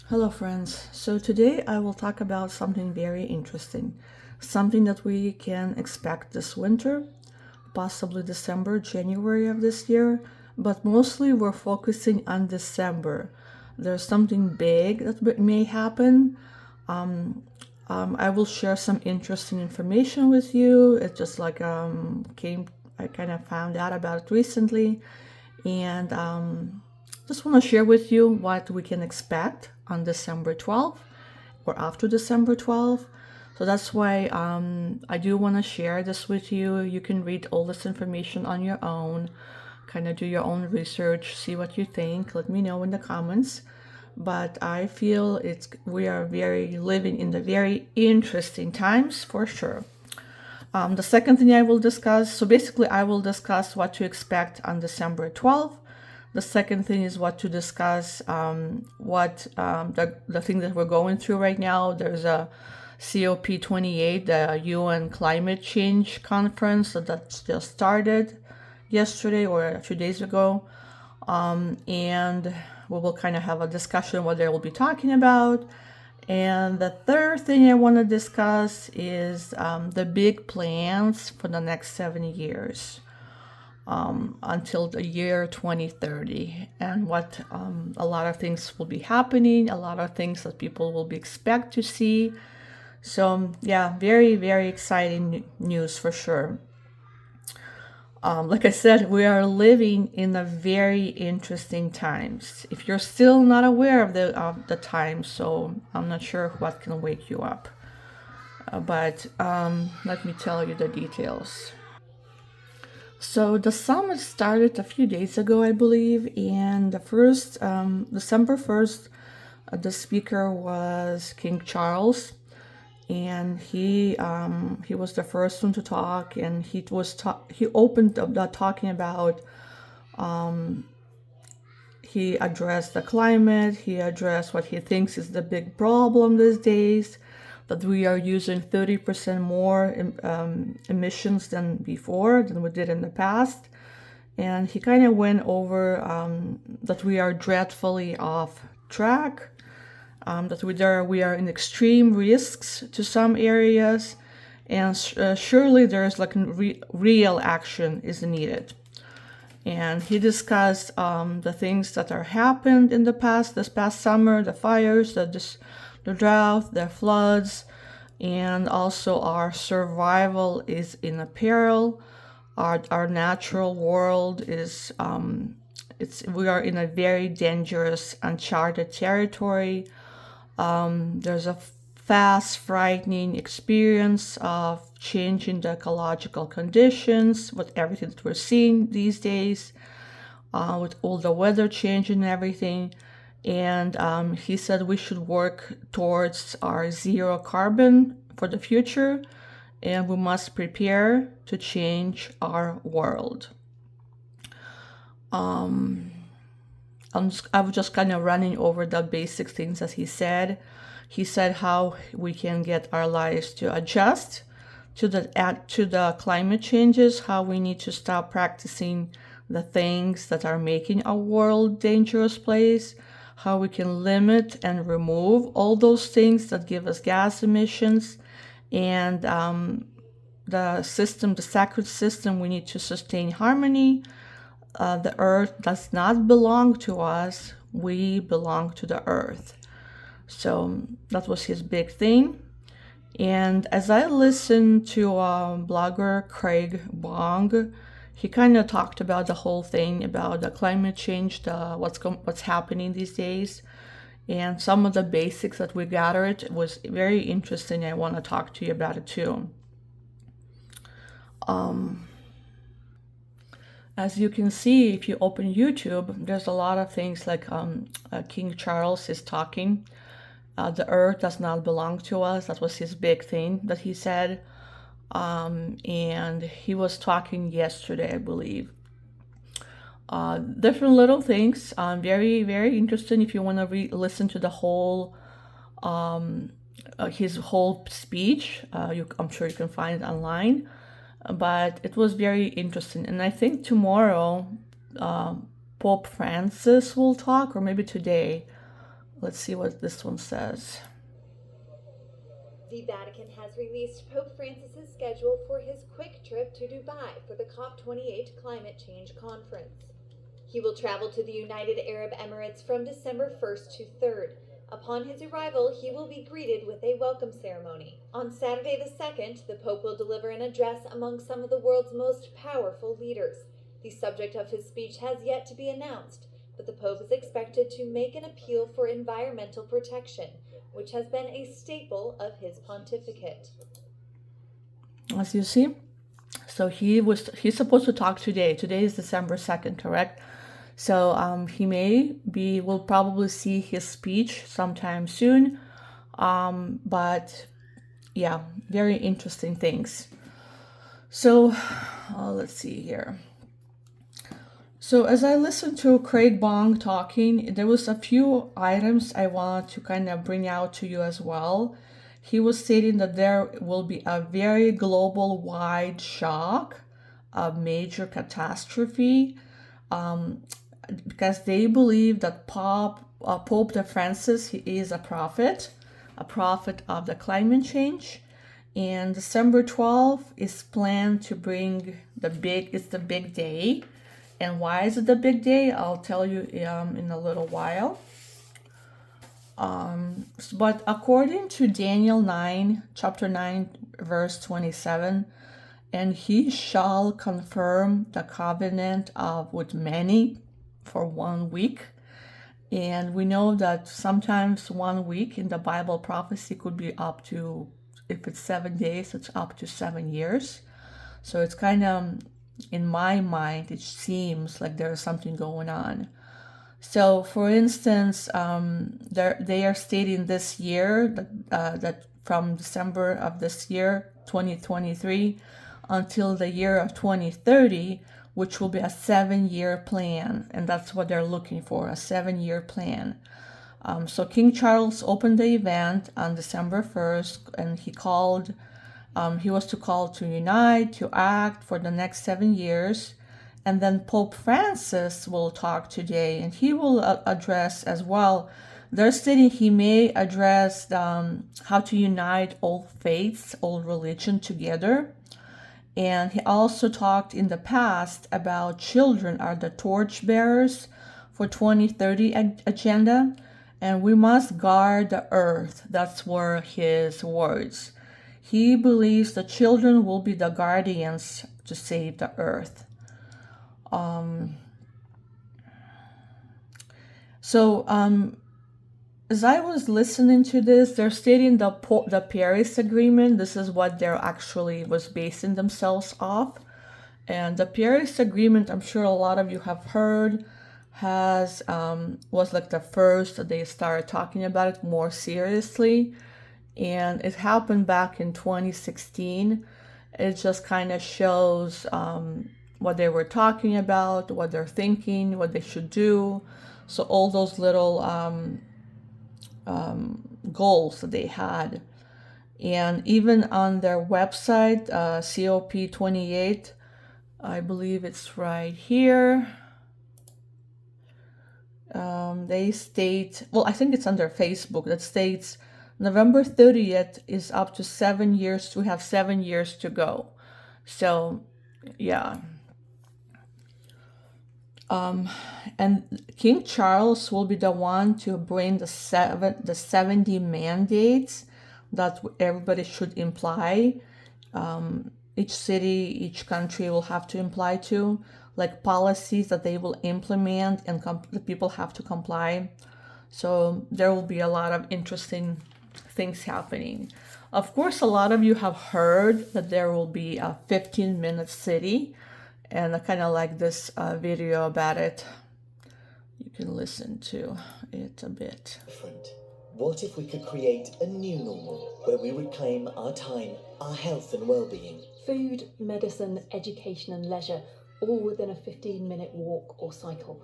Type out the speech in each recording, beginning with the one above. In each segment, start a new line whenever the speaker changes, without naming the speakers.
Hello, friends. So, today I will talk about something very interesting, something that we can expect this winter, possibly December, January of this year, but mostly we're focusing on December. There's something big that may happen. I will share some interesting information with you. It just like I kind of found out about it recently, and just want to share with you what we can expect on December 12th or after December 12th. So that's why I do want to share this with you. You can read all this information on your own, kind of do your own research, see what you think. Let me know in the comments. But I feel we are very living in the very interesting times for sure. The second thing I will discuss, so basically I will discuss what to expect on December 12th. The second thing is what to discuss, the thing that we're going through right now. There's a COP28, the UN Climate Change Conference, that just started yesterday or a few days ago. And we will kind of have a discussion what they will be talking about. And the third thing I want to discuss is the big plans for the next 7 years until the year 2030, and what a lot of things will be happening, a lot of things that people will be expect to see. So yeah, very, very exciting news for sure. Like I said, we are living in a very interesting times. If you're still not aware of the times, so I'm not sure what can wake you up. But let me tell you the details. So the summit started a few days ago, I believe, and the first December 1st, the speaker was King Charles, and he was the first one to talk, and he opened up the talking about he addressed the climate, he addressed what he thinks is the big problem these days, that we are using 30% more emissions than before, than we did in the past. And he kind of went over that we are dreadfully off track, that we are in extreme risks to some areas, and surely there's like real action is needed. And he discussed the things that are happened in this past summer, the fires, the drought, the floods, and also our survival is in a peril. Our natural world is we are in a very dangerous, uncharted territory. There's a fast, frightening experience of changing the ecological conditions with everything that we're seeing these days, with all the weather changing and everything. And he said we should work towards our zero carbon for the future, and we must prepare to change our world. I was just kind of running over the basic things that he said. He said how we can get our lives to adjust to the climate changes, how we need to stop practicing the things that are making our world dangerous place, how we can limit and remove all those things that give us gas emissions, and the sacred system, we need to sustain harmony. The earth does not belong to us, we belong to the earth. So that was his big thing. And as I listened to blogger Craig Bong, he kind of talked about the whole thing about the climate change, what's happening these days, and some of the basics that we gathered was very interesting. I want to talk to you about it too. As you can see, if you open YouTube, there's a lot of things like King Charles is talking. The earth does not belong to us. That was his big thing that he said. And he was talking yesterday, I believe. Different little things. Very, very interesting if you want to listen to the whole, his whole speech. I'm sure you can find it online. But it was very interesting. And I think tomorrow Pope Francis will talk, or maybe today. Let's see what this one says.
The Vatican has released Pope Francis's schedule for his quick trip to Dubai for the COP28 climate change conference. He will travel to the United Arab Emirates from December 1st to 3rd. Upon his arrival, he will be greeted with a welcome ceremony. On Saturday the 2nd, the Pope will deliver an address among some of the world's most powerful leaders. The subject of his speech has yet to be announced, but the Pope is expected to make an appeal for environmental protection, which has been a staple of his pontificate.
As you see, so he's supposed to talk today. Today is December 2nd, correct? So we'll probably see his speech sometime soon. But yeah, very interesting things. So let's see here. So as I listened to Craig Bong talking, there was a few items I want to kind of bring out to you as well. He was stating that there will be a very global wide shock, a major catastrophe, because they believe that Pope Francis, he is a prophet of the climate change. And December 12th is planned to bring it's the big day. And why is it the big day? I'll tell you in a little while. But according to Daniel 9, chapter 9, verse 27, and he shall confirm the covenant with many for 1 week. And we know that sometimes 1 week in the Bible prophecy could be up to, if it's 7 days, it's up to 7 years. So it's kind of, in my mind, it seems like there's something going on. So, for instance, they are stating this year that from December of this year, 2023, until the year of 2030, which will be a 7-year plan. And that's what they're looking for, a 7-year plan. So King Charles opened the event on December 1st, and he was to call to unite, to act for the next 7 years. And then Pope Francis will talk today, and he will address as well. They're stating he may address how to unite all faiths, all religion together. And he also talked in the past about children are the torchbearers for 2030 agenda, and we must guard the earth. That's were his words. He believes the children will be the guardians to save the earth. As I was listening to this, they're stating the Paris Agreement. This is what they're actually was basing themselves off. And the Paris Agreement, I'm sure a lot of you have heard, was like the first that they started talking about it more seriously. And it happened back in 2016. It just kind of shows what they were talking about, what they're thinking, what they should do. So all those little goals that they had. And even on their website, COP28, I believe it's right here. They state, well, I think it's under Facebook, that states November 30th is up to 7 years. We have 7 years to go. So, yeah. And King Charles will be the one to bring the 70 mandates that everybody should imply. Each city, each country will have to imply to, like policies that they will implement, and the people have to comply. So there will be a lot of interesting things happening. Of course, a lot of you have heard that there will be a 15-minute city, and I kind of like this video about it. You can listen to it a bit.
Different. What if we could create a new normal where we reclaim our time, our health and well-being?
Food, medicine, education and leisure, all within a 15-minute walk or cycle.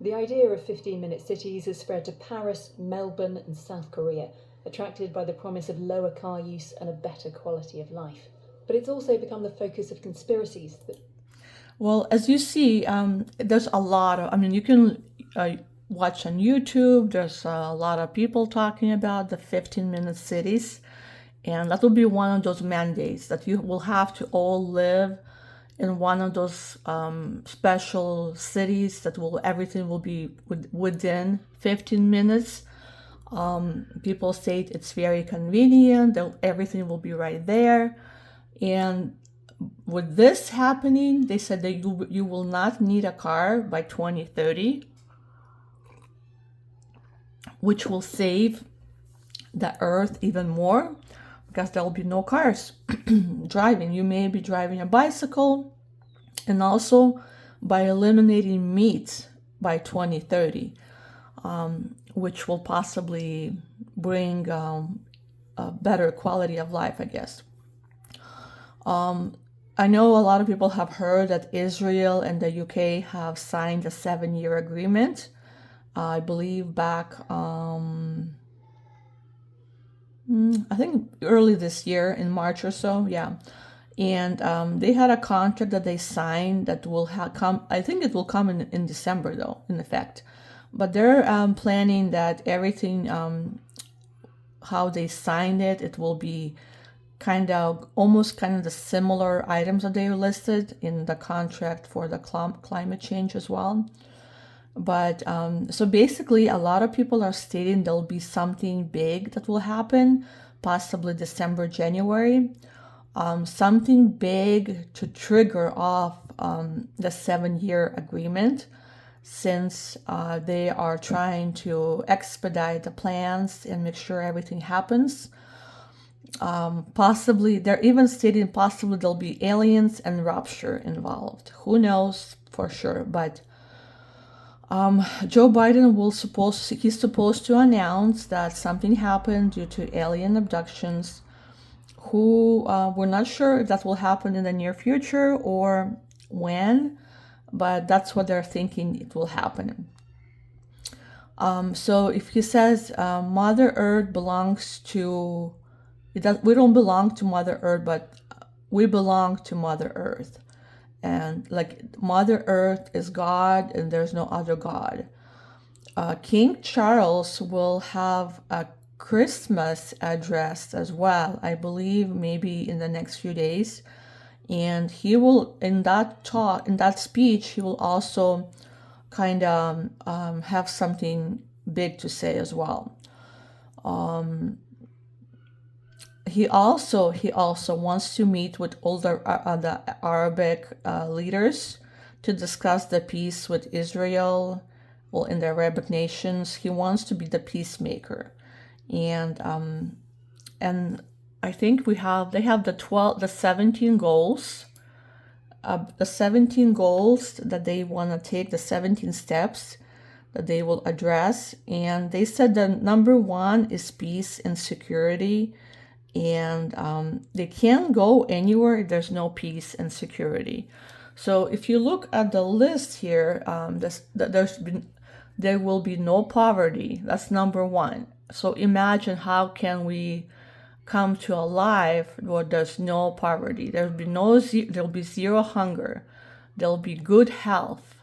The idea of 15-minute cities has spread to Paris, Melbourne and South Korea, attracted by the promise of lower car use and a better quality of life. But it's also become the focus of conspiracies.
Well, as you see, there's a lot of, you can watch on YouTube, there's a lot of people talking about the 15-minute cities. And that will be one of those mandates that you will have to all live in one of those special cities that everything will be within 15 minutes. People say it's very convenient, that everything will be right there. And with this happening, they said that you will not need a car by 2030, which will save the earth even more, because there will be no cars driving. You may be driving a bicycle, and also by eliminating meat by 2030, which will possibly bring a better quality of life, I guess. I know a lot of people have heard that Israel and the UK have signed a 7-year agreement. I believe back I think early this year in March or so, yeah. And they had a contract that they signed that will come, I think it will come in December though, in effect. But they're planning that everything, how they signed it, it will be almost the similar items that they listed in the contract for the climate change as well. But so basically, a lot of people are stating there'll be something big that will happen, possibly December, January. Something big to trigger off the 7-year agreement, since they are trying to expedite the plans and make sure everything happens. Possibly, they're even stating possibly there'll be aliens and rapture involved. Who knows for sure, but Joe Biden he's supposed to announce that something happened due to alien abductions. We're not sure if that will happen in the near future or when, but that's what they're thinking it will happen. So if he says Mother Earth belongs to, we don't belong to Mother Earth, but we belong to Mother Earth. And like Mother Earth is God and there's no other God. King Charles will have a Christmas address as well, I believe maybe in the next few days. And he will, in that speech, he will also have something big to say as well. He also wants to meet with all the Arabic leaders to discuss the peace with Israel, in the Arabic nations. He wants to be the peacemaker, and I think they have the 17 goals, that they want to take, the 17 steps that they will address, and they said that number 1 is peace and security. And they can't go anywhere if there's no peace and security. So if you look at the list here, there will be no poverty. That's number 1. So imagine, how can we come to a life where there's no poverty? There'll be zero hunger. There'll be good health.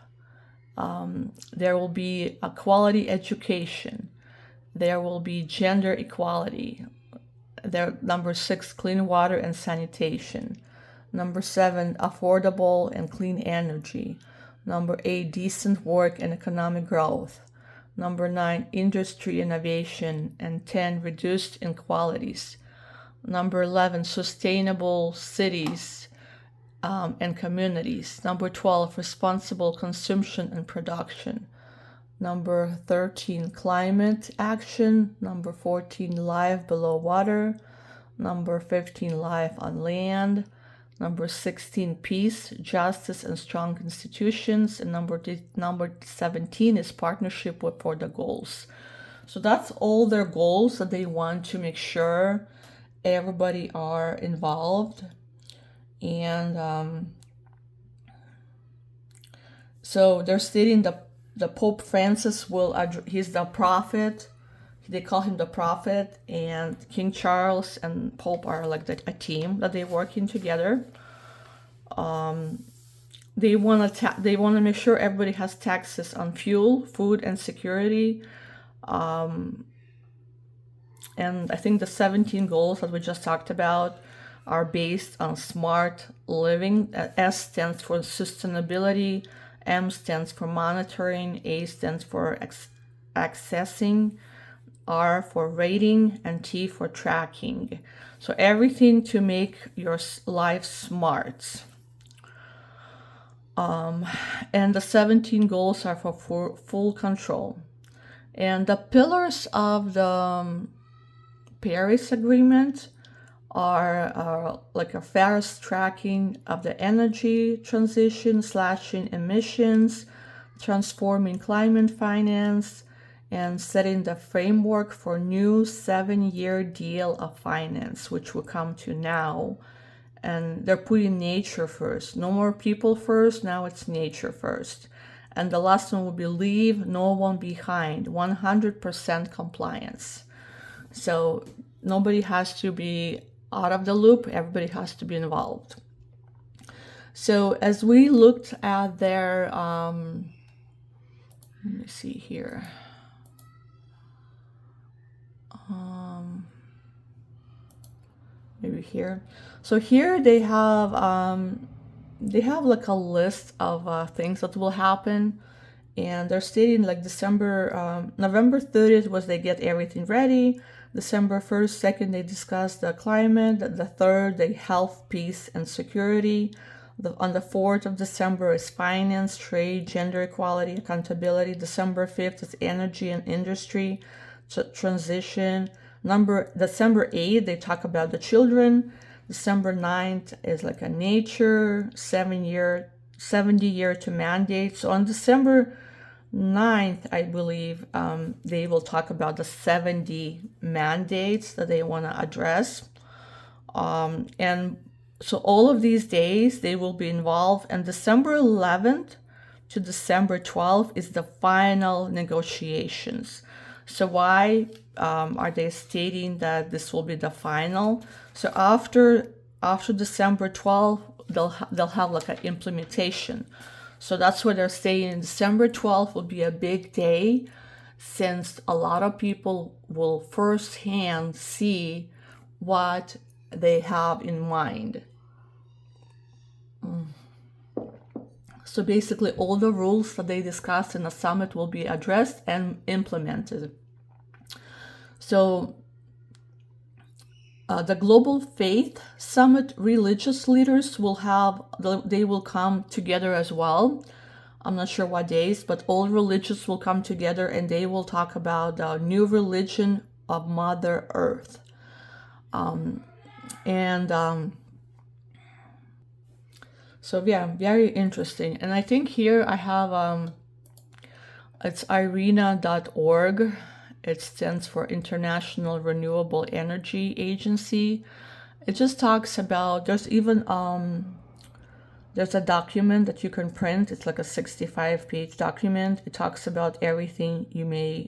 There will be a quality education. There will be gender equality. Number 6, clean water and sanitation. Number 7, affordable and clean energy. Number 8, decent work and economic growth. Number 9, industry innovation. And 10, reduced inequalities. Number 11, sustainable cities and communities. Number 12, responsible consumption and production. Number 13, climate action. Number 14, life below water. Number 15, life on land. Number 16, peace, justice, and strong institutions. And number 17 is partnership for the goals. So that's all their goals that they want to make sure everybody are involved. And so they're stating the Pope Francis he's the prophet. They call him the prophet, and King Charles and Pope are like a team that they're working together. they want to make sure everybody has taxes on fuel, food, and security. And I think the 17 goals that we just talked about are based on smart living. S stands for sustainability, M stands for monitoring, A stands for accessing, R for rating, and T for tracking. So everything to make your life smart. And the 17 goals are for full control. And the pillars of the Paris Agreement are like a fast tracking of the energy transition, slashing emissions, transforming climate finance, and setting the framework for new 7-year deal of finance, which we'll come to now. And they're putting nature first. No more people first, now it's nature first. And the last one will be leave no one behind, 100% compliance. So nobody has to be out of the loop, everybody has to be involved. So as we looked at their, let me see here. Maybe here. So here they have like a list of things that will happen, and they're stating like November 30th was they get everything ready. December 1st, 2nd, they discuss the climate. The 3rd, they health, peace, and security. On the 4th of December is finance, trade, gender equality, accountability. December 5th is energy and industry, transition. December 8th, they talk about the children. December 9th is like a nature, 70 year to mandate. So on December 9th, I believe, they will talk about the 70 mandates that they want to address. And so all of these days, they will be involved. And December 11th to December 12th is the final negotiations. So why are they stating that this will be the final? So after December 12th, they'll have like an implementation. So that's what they're saying. December 12th will be a big day, since a lot of people will firsthand see what they have in mind. So basically all the rules that they discussed in the summit will be addressed and implemented. So the Global Faith Summit religious leaders they will come together as well. I'm not sure what days, but all religious will come together and they will talk about the new religion of Mother Earth. So yeah, very interesting. And I think here I have, it's irena.org. It stands for International Renewable Energy Agency. It just talks about, there's even, there's a document that you can print. It's like a 65-page document. It talks about everything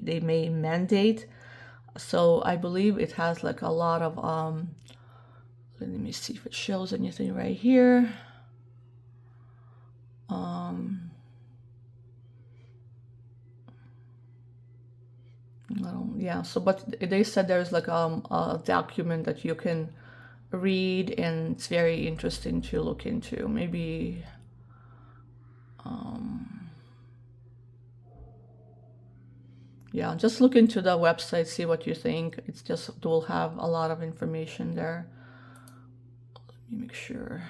they may mandate. So I believe it has like a lot of, let me see if it shows anything right here. Yeah, so but they said there's like a document that you can read, and it's very interesting to look into. Maybe yeah, just look into the website, see what you think. It's just, will have a lot of information there. Let me make sure.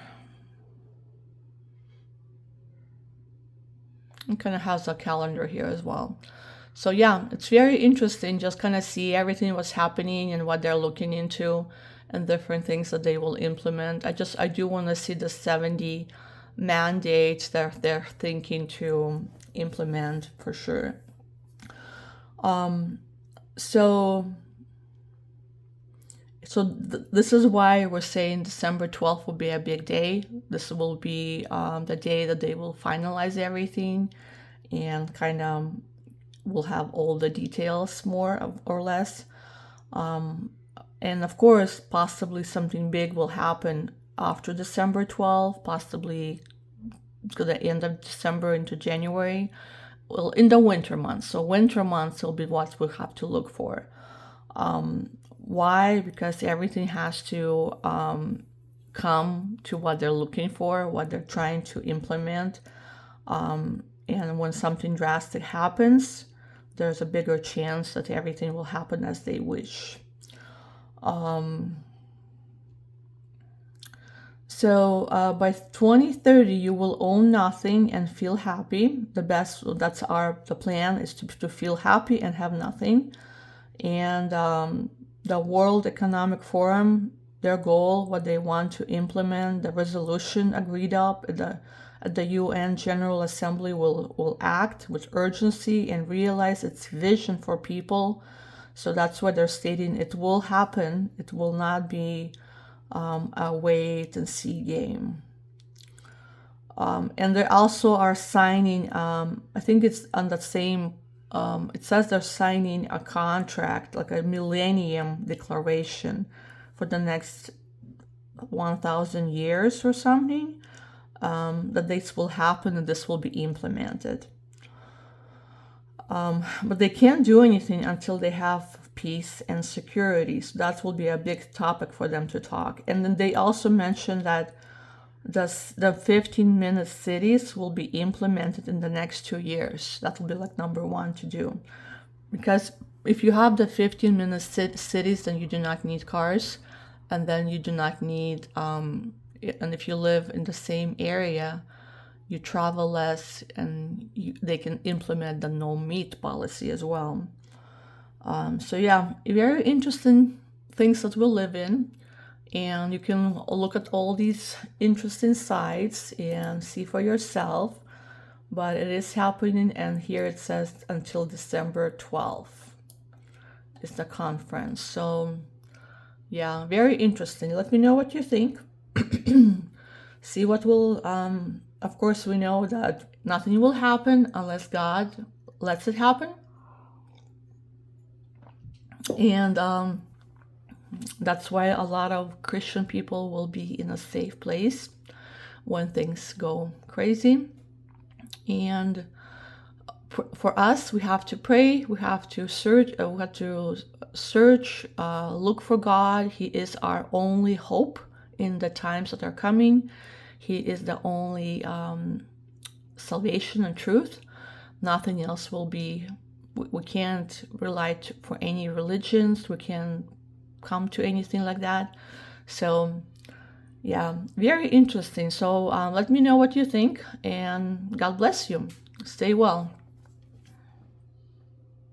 It kind of has a calendar here as well. So yeah, it's very interesting, just kind of see everything what's happening and what they're looking into and different things that they will implement. I do want to see the 70 mandates that they're thinking to implement for sure. This is why we're saying December 12th will be a big day. This will be the day that they will finalize everything and kind of will have all the details more or less. And of course, possibly something big will happen after December 12th, possibly to the end of December into January. Well, in the winter months. So winter months will be what we'll have to look for. Why? Because everything has to come to what they're looking for, what they're trying to implement. And when something drastic happens, there's a bigger chance that everything will happen as they wish. So by 2030, you will own nothing and feel happy. The plan is to feel happy and have nothing. And the World Economic Forum, their goal, what they want to implement, the resolution agreed up at the UN General Assembly will act with urgency and realize its vision for people. So that's what they're stating. It will happen. It will not be a wait and see game. And they also are signing, I think it's on the same, it says they're signing a contract, like a millennium declaration for the next 1,000 years or something, that this will happen and this will be implemented. But they can't do anything until they have peace and security. So that will be a big topic for them to talk. And then they also mentioned that the 15-minute cities will be implemented in the next 2 years. That will be like number one to do. Because if you have the 15-minute cities, then you do not need cars. And then you do not need, and if you live in the same area, you travel less, and they can implement the no meat policy as well. So yeah, very interesting things that we live in, and you can look at all these interesting sites and see for yourself. But it is happening, and here it says until December 12th is the conference. So yeah, very interesting. Let me know what you think. See what will, of course, we know that nothing will happen unless God lets it happen. And that's why a lot of Christian people will be in a safe place when things go crazy. And for us, we have to pray, we have to search, look for God. He is our only hope in the times that are coming. He is the only salvation and truth. Nothing else will be. We can't rely for any religions. We can't come to anything like that. So yeah, very interesting. So let me know what you think, and God bless you. Stay well.